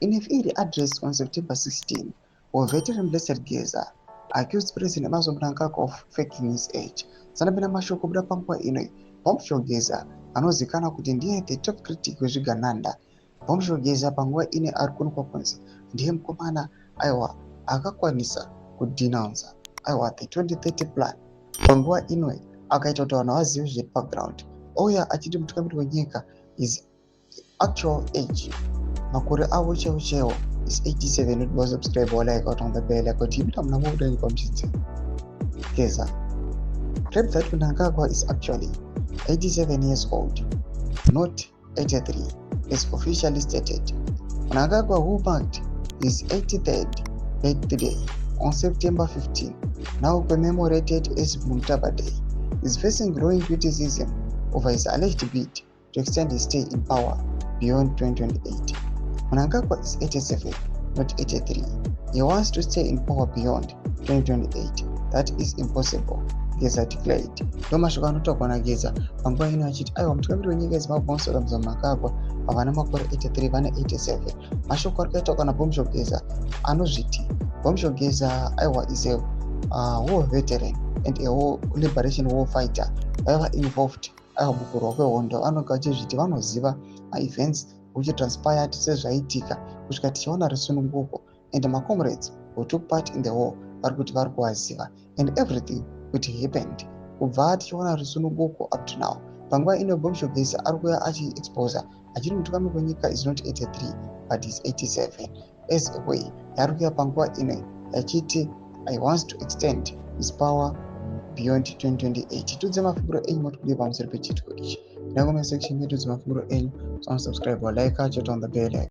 In a field address on September 16, a veteran Blessed Geza accused President Mnangagwa of faking his age. Sanapena mashoko kubuda panguva ino, Bombshell Geza anozivikanwa kuti ndiye the top critic wezvigananda. Bombshell Geza panguva ine ari kuonekwa kunzi ndiye mukomana aiwa akakwanisa kudenounce aiwa the 2030 plan. Panguva ino akaita kuti vanhu vazive zvebackground. Ouya achiti mutungamiri wenyika is actual age makore avo chaiwo is 87. It was subscribe or like out on the bell like kuti mta mnangagwa komchitsi Geza claimed that Mnangagwa is actually 87 years old, not 83 as officially stated. Mnangagwa, who marked his 83rd birthday on September 15, now commemorated as Mutaba Day, is facing growing criticism over his alleged bid to extend his stay in power beyond 2028. Mnangagwa is 87, not 83. He wants to stay in power beyond 2028. That is impossible, Geza declared. Domashoko anotaurwa naGeza panguva ino achiti aiwa mutungamiri wenyika yeZimbabwe Mnangagwa havana makore 83 vane 87. Mashoko ari kuitaurwa naBombshell Geza anozviti Bombshell Geza aiwa is a war veteran and a war liberation war fighter vaiva involved aiwa mukurwa kwehondo. Anonga achizviti vanoziva events which transpired sezvaitika kusvika tichiona rusununguko, and my comrades who took part in the war vari kuti vari kuvaziva, and everything which happened kubva tichiona rusununguko up to now. Panguva ino Bombshell Geza ari kuuya achiexposa achiti mutungamiri wenyika is not 83 but is 87 as a way yaari kuuya panguva ino achiti I wants to extend his power beyond 2028. Tudze mafunguro enyu moti kudii pamusoro pechitiko ichi. Ndakoma section yetu dzemafunguro enyu, so subscribe or like, turn on the bell.